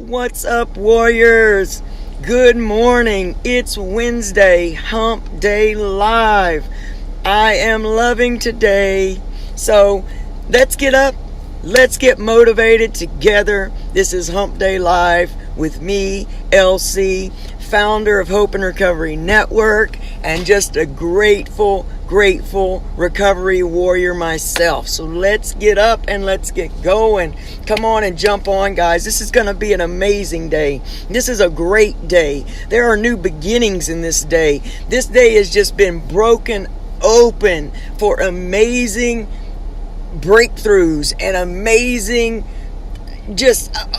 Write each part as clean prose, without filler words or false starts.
What's up, warriors? Good morning. It's Wednesday, Hump Day Live. I am loving today. So let's get up. Let's get motivated together. This is Hump Day Live with me, LC, founder of Hope and Recovery Network, and just a grateful recovery warrior myself. So let's get up and let's get going. Come on and jump on, guys. This is going to be an amazing day. This is a great day. There are new beginnings in this day. This day has just been broken open for amazing breakthroughs and amazing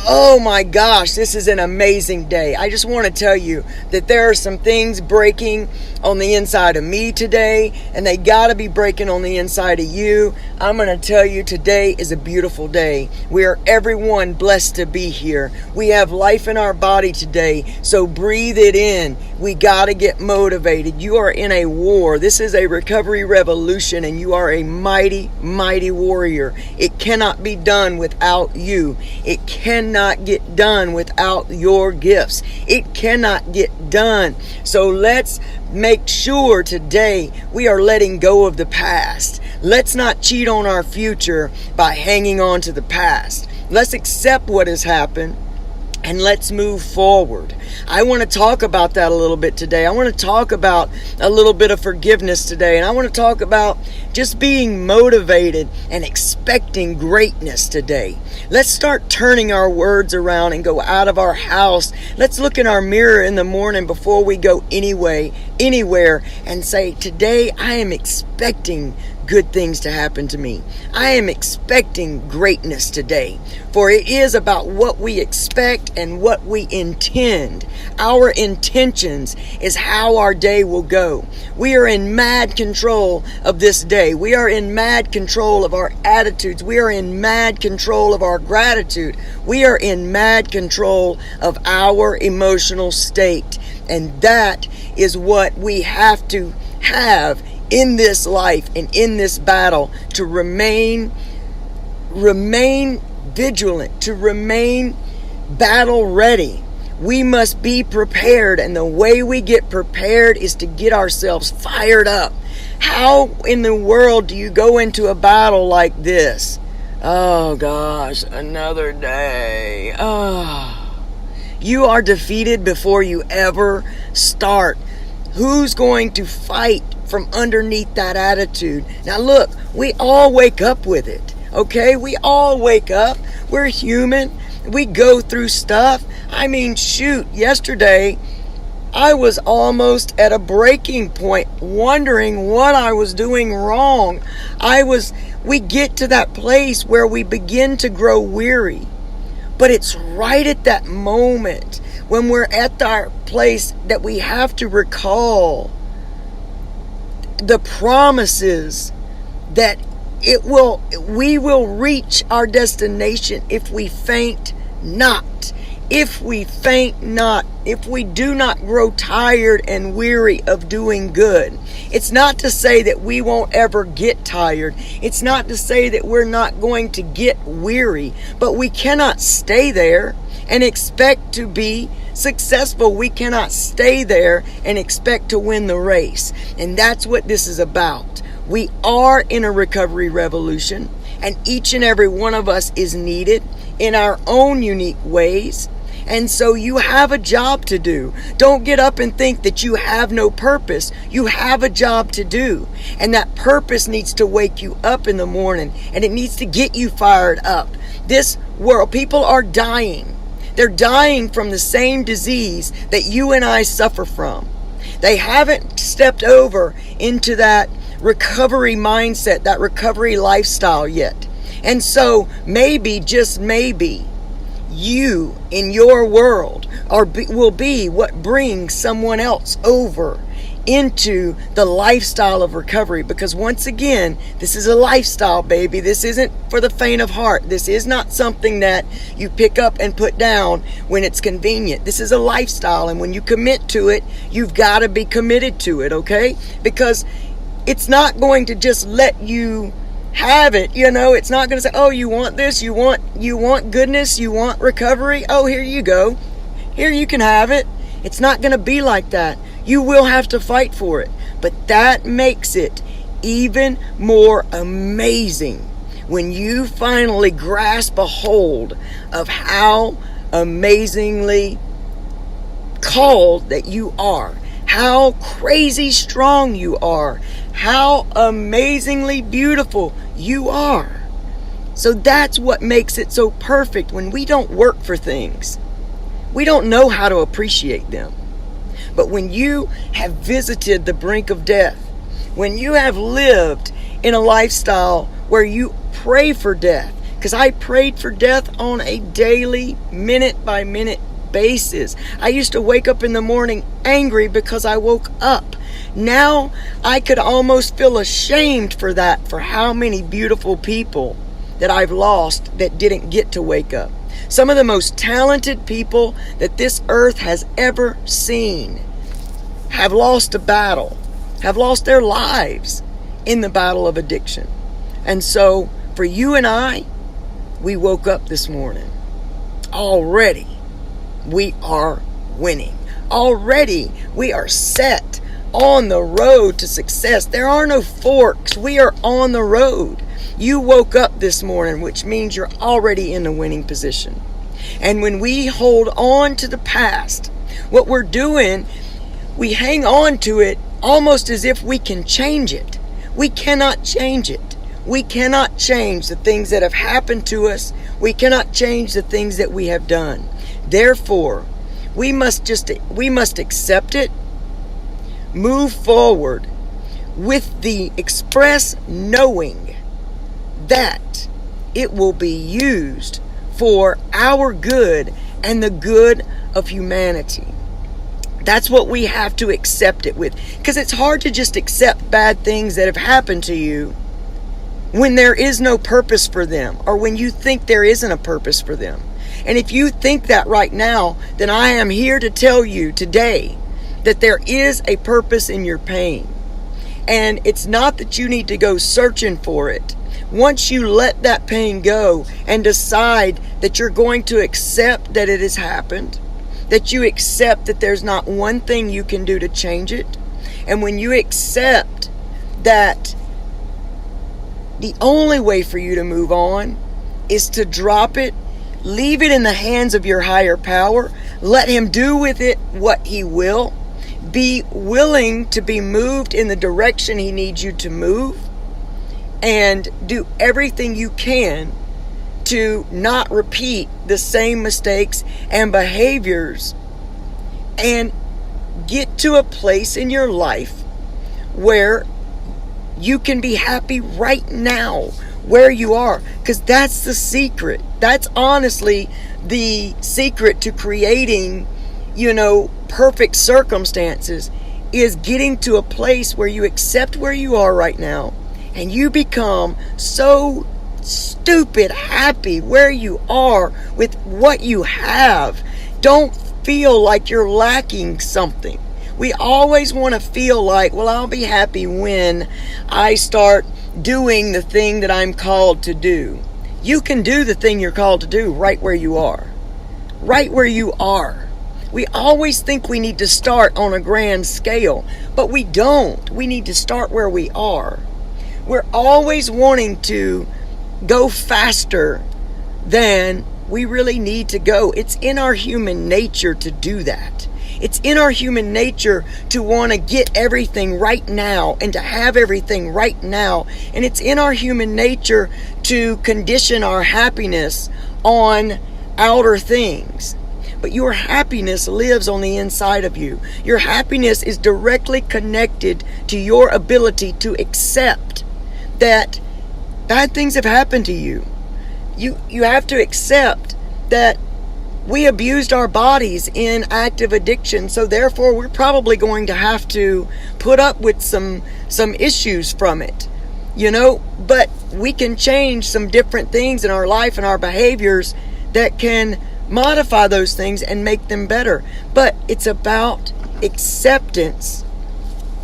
oh my gosh, this is an amazing day. I just want to tell you that there are some things breaking on the inside of me today, and they got to be breaking on the inside of you. I'm going to tell you, today is a beautiful day. We are everyone blessed to be here. We have life in our body today, so breathe it in. We got to get motivated. You are in a war. This is a recovery revolution, and you are a mighty warrior. It cannot be done without you. It cannot get done without your gifts. It cannot get done. So let's make sure today we are letting go of the past. Let's not cheat on our future by hanging on to the past. Let's accept what has happened and let's move forward. I want to talk about that a little bit today. I want to talk about a little bit of forgiveness today. And I want to talk about just being motivated and expecting greatness today. Let's start turning our words around and go out of our house. Let's look in our mirror in the morning before we go anywhere and say, today I am expecting good things to happen to me. I am expecting greatness today. For it is about what we expect and what we intend. Our intentions is how our day will go. We are in mad control of this day. We are in mad control of our attitudes. We are in mad control of our gratitude. We are in mad control of our emotional state. And that is what we have to have in this life and in this battle, to remain vigilant, to remain battle ready. We must be prepared, and the way we get prepared is to get ourselves fired up. How in the world do you go into a battle like this? Oh gosh, another day. You are defeated before you ever start. Who's going to fight from underneath that attitude? Now look, we all wake up with it, okay? We all wake up. We're human. We go through stuff. I mean, shoot, yesterday I was almost at a breaking point, wondering what I was doing wrong. We get to that place where we begin to grow weary. But it's right at that moment when we're at our place that we have to recall the promises that we will reach our destination if we faint not. If we faint not, if we do not grow tired and weary of doing good. It's not to say that we won't ever get tired. It's not to say that we're not going to get weary, but we cannot stay there and expect to be successful. We cannot stay there and expect to win the race. And that's what this is about. We are in a recovery revolution, and each and every one of us is needed in our own unique ways. And so you have a job to do. Don't get up and think that you have no purpose. You have a job to do. And that purpose needs to wake you up in the morning, and it needs to get you fired up. This world, people are dying. They're dying from the same disease that you and I suffer from. They haven't stepped over into that recovery mindset, that recovery lifestyle yet. And so maybe, just maybe, you in your world will be what brings someone else over into the lifestyle of recovery. Because once again, this is a lifestyle, baby. This isn't for the faint of heart. This is not something that you pick up and put down when it's convenient. This is a lifestyle, and when you commit to it, you've got to be committed to it, okay? Because it's not going to just let you have it. It's not going to say, oh, you want this, you want goodness, you want recovery, oh, here you go, here, you can have it. It's not going to be like that. You will have to fight for it. But that makes it even more amazing when you finally grasp a hold of how amazingly called that you are, how crazy strong you are, how amazingly beautiful you are. So that's what makes it so perfect. When we don't work for things, we don't know how to appreciate them. But when you have visited the brink of death, when you have lived in a lifestyle where you pray for death, because I prayed for death on a daily, minute by minute basis. I used to wake up in the morning angry because I woke up. Now I could almost feel ashamed for that, for how many beautiful people that I've lost that didn't get to wake up. Some of the most talented people that this earth has ever seen have lost a battle, have lost their lives in the battle of addiction. And so for you and I, we woke up this morning. Already we are winning. Already we are set on the road to success. There are no forks. We are on the road. You woke up this morning, which means you're already in a winning position. And when we hold on to the past, what we're doing, we hang on to it almost as if we can change it. We cannot change it. We cannot change the things that have happened to us. We cannot change the things that we have done. Therefore, we must accept it, move forward with the express knowing that it will be used for our good and the good of humanity. That's what we have to accept it with. Because it's hard to just accept bad things that have happened to you when there is no purpose for them, or when you think there isn't a purpose for them. And if you think that right now, then I am here to tell you today that there is a purpose in your pain. And it's not that you need to go searching for it. Once you let that pain go and decide that you're going to accept that it has happened, that you accept that there's not one thing you can do to change it, and when you accept that the only way for you to move on is to drop it, leave it in the hands of your higher power, let him do with it what he will, be willing to be moved in the direction he needs you to move, and do everything you can to not repeat the same mistakes and behaviors, and get to a place in your life where you can be happy right now where you are. Because that's the secret. That's honestly the secret to creating, perfect circumstances, is getting to a place where you accept where you are right now, and you become so stupid happy where you are with what you have. Don't feel like you're lacking something. We always want to feel like, well, I'll be happy when I start doing the thing that I'm called to do. You can do the thing you're called to do right where you are. Right where you are. We always think we need to start on a grand scale, but we don't. We need to start where we are. We're always wanting to go faster than we really need to go. It's in our human nature to do that. It's in our human nature to want to get everything right now and to have everything right now. And it's in our human nature to condition our happiness on outer things. But your happiness lives on the inside of you. Your happiness is directly connected to your ability to accept that bad things have happened to you. You have to accept that we abused our bodies in active addiction, so therefore we're probably going to have to put up with some issues from it, but we can change some different things in our life and our behaviors that can modify those things and make them better. But it's about acceptance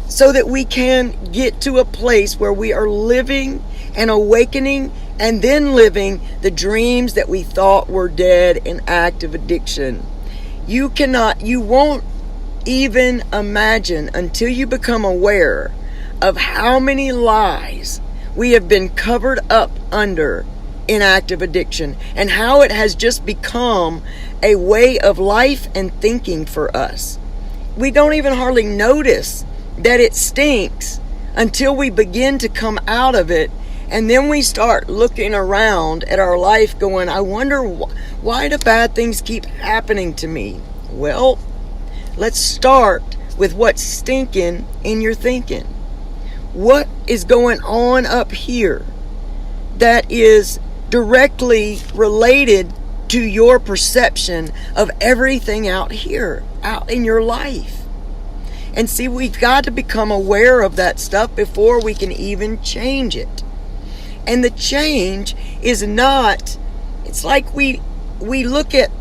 so that we can get to a place where we are living and awakening and then living the dreams that we thought were dead in active addiction. You won't even imagine until you become aware of how many lies we have been covered up under in active addiction, and how it has just become a way of life and thinking for us. We don't even hardly notice that it stinks until we begin to come out of it, and then we start looking around at our life going, I wonder why do bad things keep happening to me? Well, let's start with what's stinking in your thinking. What is going on up here that is directly related to your perception of everything out here, out in your life? And see, we've got to become aware of that stuff before we can even change it. And the change is not, it's like we look at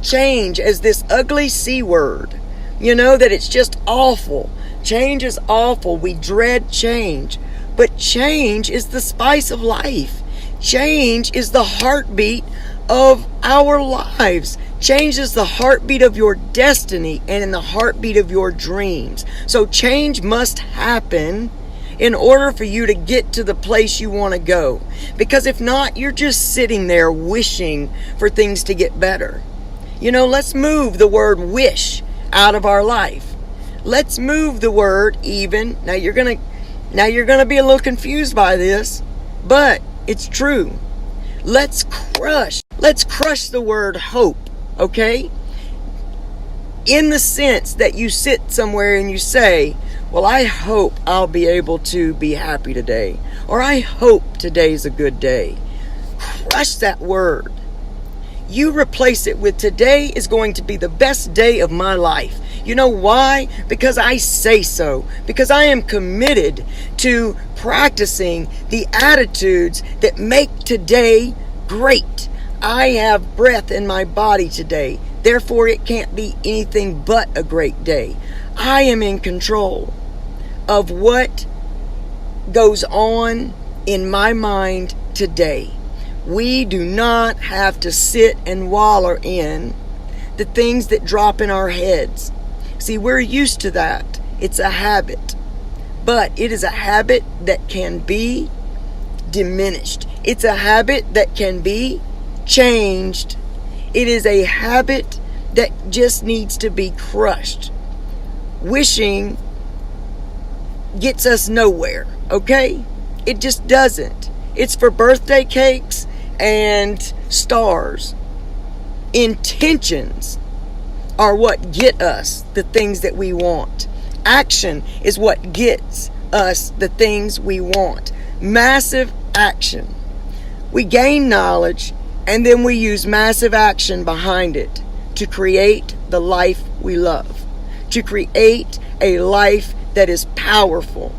change as this ugly C word, that it's just awful. Change is awful. We dread change. But change is the spice of life. Change is the heartbeat of our lives. Change is the heartbeat of your destiny and in the heartbeat of your dreams. So change must happen in order for you to get to the place you want to go. Because if not, you're just sitting there wishing for things to get better. Let's move the word wish out of our life. Let's move the word even. Now you're gonna be a little confused by this, but it's true. Let's crush the word hope, okay? In the sense that you sit somewhere and you say, well, I hope I'll be able to be happy today, or I hope today's a good day. Crush that word. You replace it with, today is going to be the best day of my life. You know why? Because I say so. Because I am committed to practicing the attitudes that make today great. I have breath in my body today. Therefore, it can't be anything but a great day. I am in control of what goes on in my mind today. We do not have to sit and wallow in the things that drop in our heads. See, we're used to that. It's a habit. But it is a habit that can be diminished. It's a habit that can be changed. It is a habit that just needs to be crushed. Wishing gets us nowhere, okay? It just doesn't. It's for birthday cakes and stars. Intentions are what get us the things that we want. Action is what gets us the things we want. Massive action. We gain knowledge and then we use massive action behind it to create the life we love. To create a life that is powerful.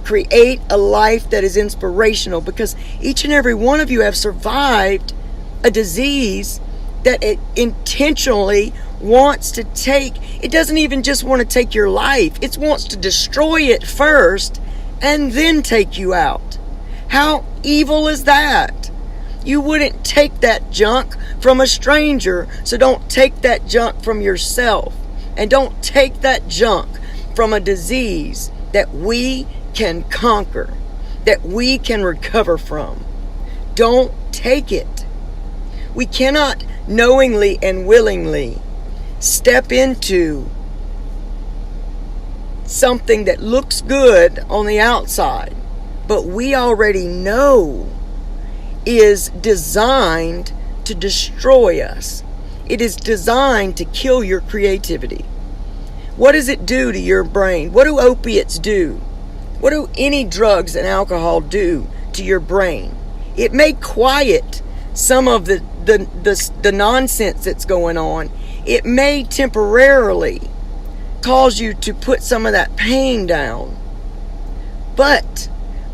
Create a life that is inspirational, because each and every one of you have survived a disease that it intentionally wants to take. It doesn't even just want to take your life. It wants to destroy it first and then take you out. How evil is that? You wouldn't take that junk from a stranger, so don't take that junk from yourself. And don't take that junk from a disease that we can conquer, that we can recover from. Don't take it. We cannot knowingly and willingly step into something that looks good on the outside, but we already know is designed to destroy us. It is designed to kill your creativity. What does it do to your brain? What do opiates do? What do any drugs and alcohol do to your brain? It may quiet some of the nonsense that's going on. It may temporarily cause you to put some of that pain down. But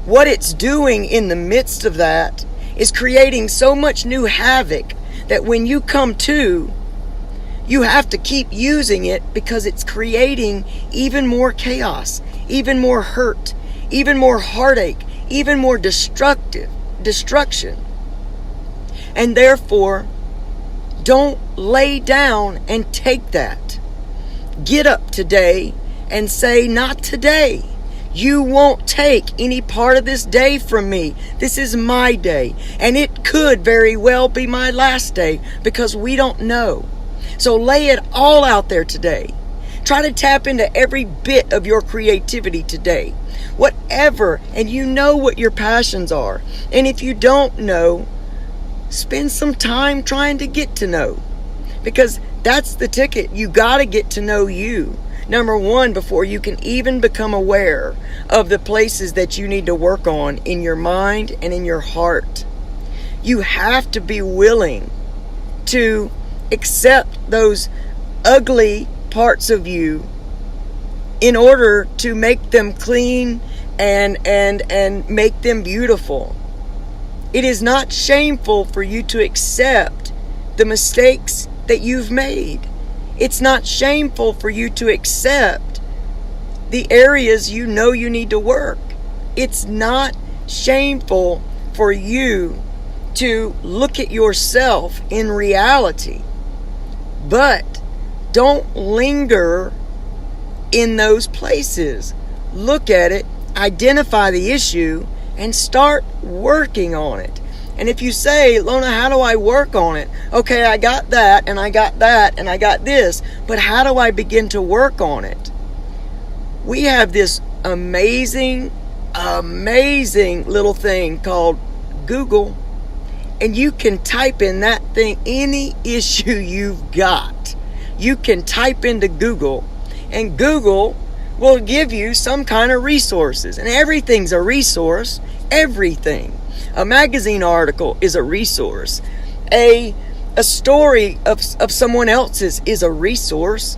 what it's doing in the midst of that is creating so much new havoc that when you come to, you have to keep using it, because it's creating even more chaos, even more hurt, even more heartache, even more destruction. And therefore, don't lay down and take that. Get up today and say, not today. You won't take any part of this day from me. This is my day. And it could very well be my last day, because we don't know. So lay it all out there today. Try to tap into every bit of your creativity today. Whatever, and you know what your passions are. And if you don't know, spend some time trying to get to know. Because that's the ticket. You got to get to know you. Number one, before you can even become aware of the places that you need to work on in your mind and in your heart. You have to be willing to accept those ugly parts of you in order to make them clean and make them beautiful. It is not shameful for you to accept the mistakes that you've made. It's not shameful for you to accept the areas you know you need to work. It's not shameful for you to look at yourself in reality. But don't linger in those places. Look at it, identify the issue, and start working on it. And if you say, Lona, how do I work on it? Okay, I got that, and I got that, and I got this, but how do I begin to work on it? We have this amazing little thing called Google, and you can type in that thing any issue you've got. You can type into Google, and Google will give you some kind of resources, and everything's a resource. Everything. A magazine article is a resource. A story of someone else's is a resource.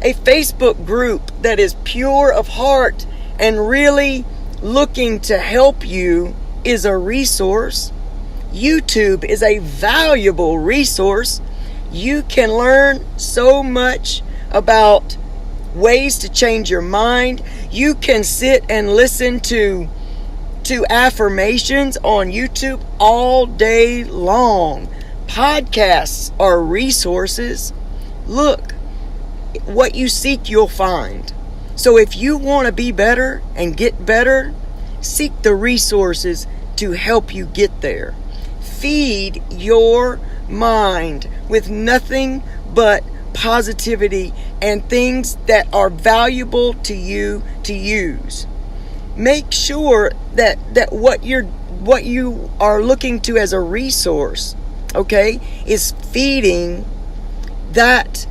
A Facebook group that is pure of heart and really looking to help you is a resource. YouTube is a valuable resource. You can learn so much about ways to change your mind. You can sit and listen to affirmations on YouTube all day long. Podcasts are resources. Look, what you seek, you'll find. So if you want to be better and get better, seek the resources to help you get there. Feed your mind with nothing but positivity and things that are valuable to you to use. Make sure that what you are looking to as a resource, okay, is feeding that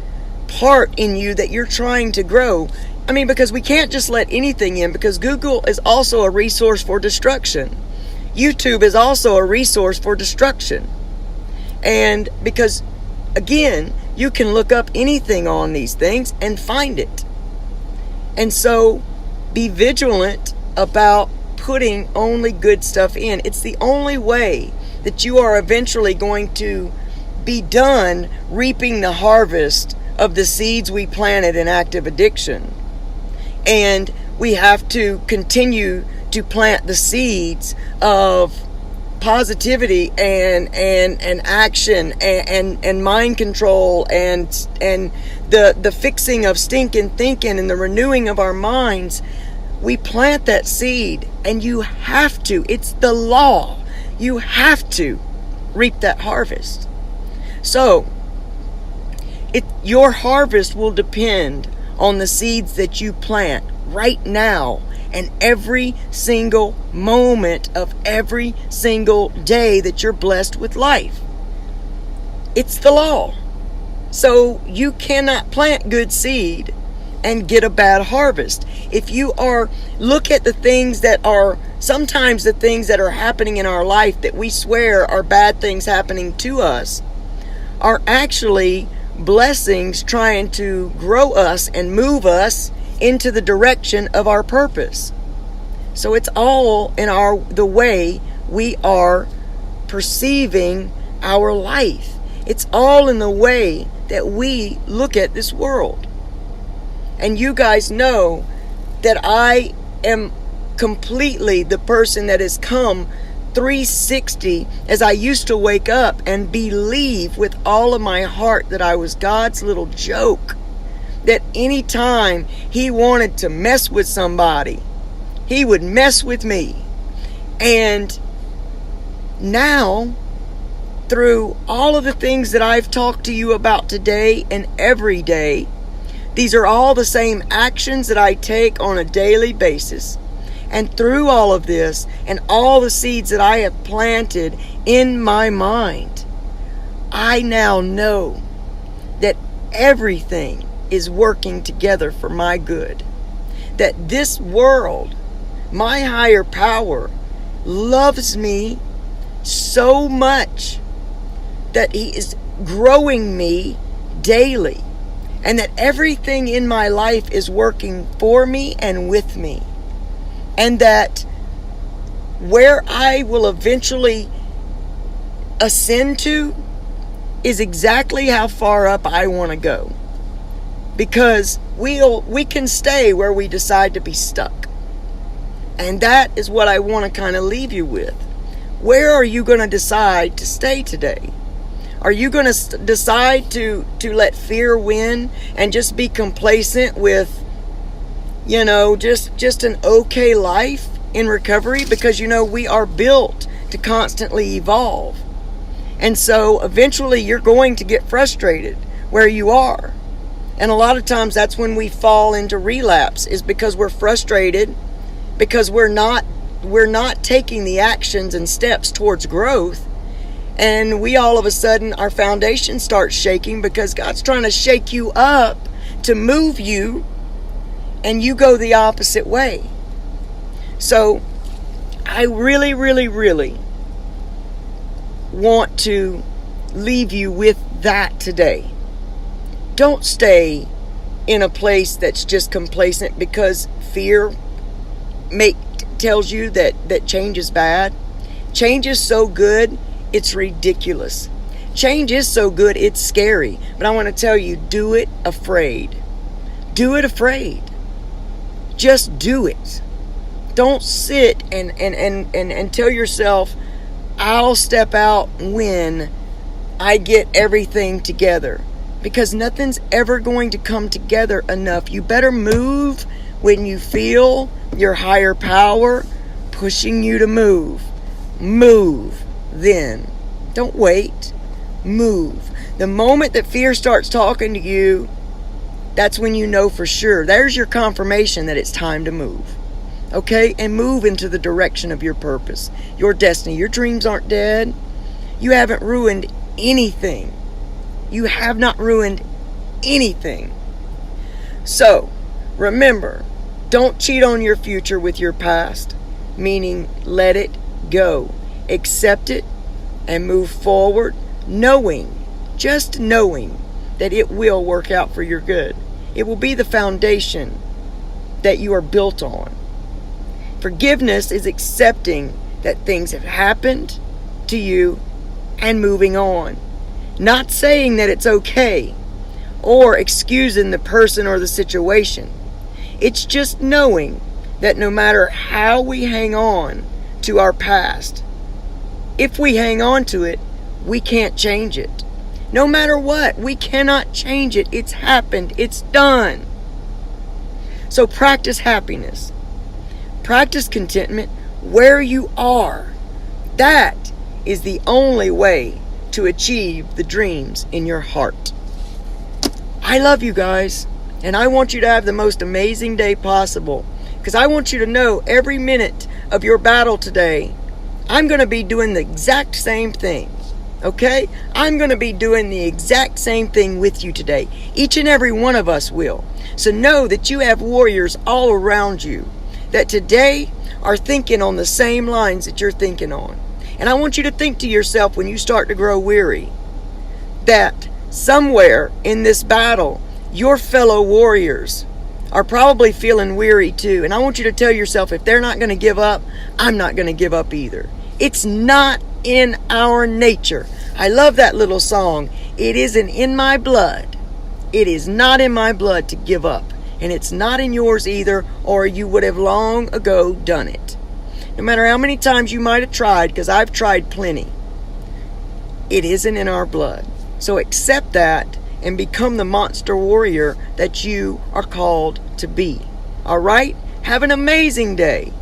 part in you that you're trying to grow. I mean, because we can't just let anything in, because Google is also a resource for destruction. YouTube is also a resource for destruction. And because, again, you can look up anything on these things and find it. And so be vigilant about putting only good stuff in. It's the only way that you are eventually going to be done reaping the harvest of the seeds we planted in active addiction. And we have to continue to plant the seeds of positivity and action and mind control and the fixing of stinking thinking and the renewing of our minds. We plant that seed, and you have to. It's the law. You have to reap that harvest. So, your harvest will depend on the seeds that you plant right now and every single moment of every single day that you're blessed with life. It's the law. So you cannot plant good seed and get a bad harvest. If you look at the things that are, sometimes the things that are happening in our life that we swear are bad things happening to us, are actually blessings trying to grow us and move us into the direction of our purpose. So it's all in the way we are perceiving our life. It's all in the way that we look at this world. And you guys know that I am completely the person that has come 360 as I used to wake up and believe with all of my heart that I was God's little joke. That anytime he wanted to mess with somebody, he would mess with me. And now, through all of the things that I've talked to you about today and every day, these are all the same actions that I take on a daily basis. And through all of this and all the seeds that I have planted in my mind, I now know that everything is working together for my good. That this world, my higher power, loves me so much that he is growing me daily. And that everything in my life is working for me and with me. And that where I will eventually ascend to is exactly how far up I want to go. Because we can stay where we decide to be stuck. And that is what I want to kind of leave you with. Where are you going to decide to stay today? Are you going to decide to let fear win and just be complacent with, just an okay life in recovery? Because, we are built to constantly evolve. And so eventually you're going to get frustrated where you are. And a lot of times that's when we fall into relapse, is because we're frustrated, because we're not taking the actions and steps towards growth. And we all of a sudden, our foundation starts shaking because God's trying to shake you up to move you, and you go the opposite way. So I really, really, really want to leave you with that today. Don't stay in a place that's just complacent because fear tells you that change is bad. Change is so good, it's ridiculous. Change is so good, it's scary. But I want to tell you, do it afraid. Do it afraid. Just do it. Don't sit and tell yourself, I'll step out when I get everything together. Because nothing's ever going to come together enough. You better move when you feel your higher power pushing you to move. Move then. Don't wait. Move. The moment that fear starts talking to you, that's when you know for sure. There's your confirmation that it's time to move. Okay? And move into the direction of your purpose, your destiny. Your dreams aren't dead. You haven't ruined anything. You have not ruined anything. So, remember, don't cheat on your future with your past. Meaning, let it go. Accept it and move forward, just knowing that it will work out for your good. It will be the foundation that you are built on. Forgiveness is accepting that things have happened to you and moving on. Not saying that it's okay or excusing the person or the situation. It's just knowing that no matter how we hang on to our past, if we hang on to it, we can't change it. No matter what, we cannot change it. It's happened. It's done. So practice happiness. Practice contentment where you are. That is the only way to achieve the dreams in your heart. I love you guys, and I want you to have the most amazing day possible, because I want you to know every minute of your battle today, I'm going to be doing the exact same thing. Okay? I'm going to be doing the exact same thing with you today. Each and every one of us will. So know that you have warriors all around you that today are thinking on the same lines that you're thinking on. And I want you to think to yourself when you start to grow weary that somewhere in this battle, your fellow warriors are probably feeling weary too. And I want you to tell yourself, if they're not going to give up, I'm not going to give up either. It's not in our nature. I love that little song. It isn't in my blood. It is not in my blood to give up. and it's not in yours either, or you would have long ago done it. No matter how many times you might have tried, because I've tried plenty, it isn't in our blood. So accept that and become the monster warrior that you are called to be. All right? Have an amazing day.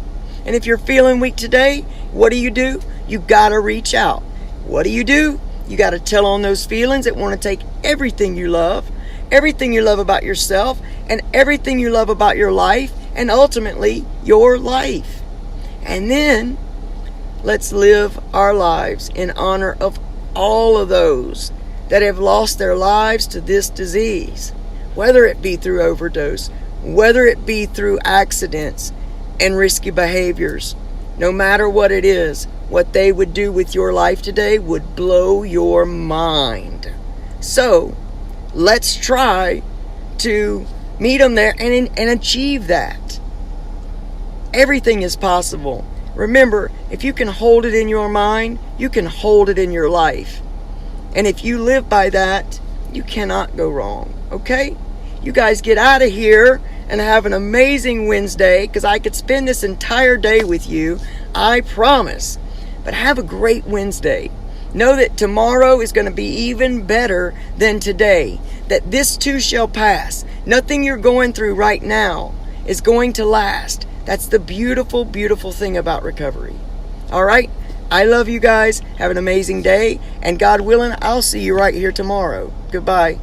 And if you're feeling weak today, what do? You got to reach out. What do? You got to tell on those feelings that want to take everything you love about yourself, and everything you love about your life, and ultimately your life. And then let's live our lives in honor of all of those that have lost their lives to this disease, whether it be through overdose, whether it be through accidents and risky behaviors. No matter what it is, what they would do with your life today would blow your mind. So let's try to meet them there and achieve that. Everything is possible. Remember, if you can hold it in your mind, you can hold it in your life. And if you live by that, you cannot go wrong. Okay? You guys get out of here and have an amazing Wednesday, because I could spend this entire day with you. I promise. But have a great Wednesday. Know that tomorrow is going to be even better than today. That this too shall pass. Nothing you're going through right now is going to last. That's the beautiful, beautiful thing about recovery. All right? I love you guys. Have an amazing day. And God willing, I'll see you right here tomorrow. Goodbye.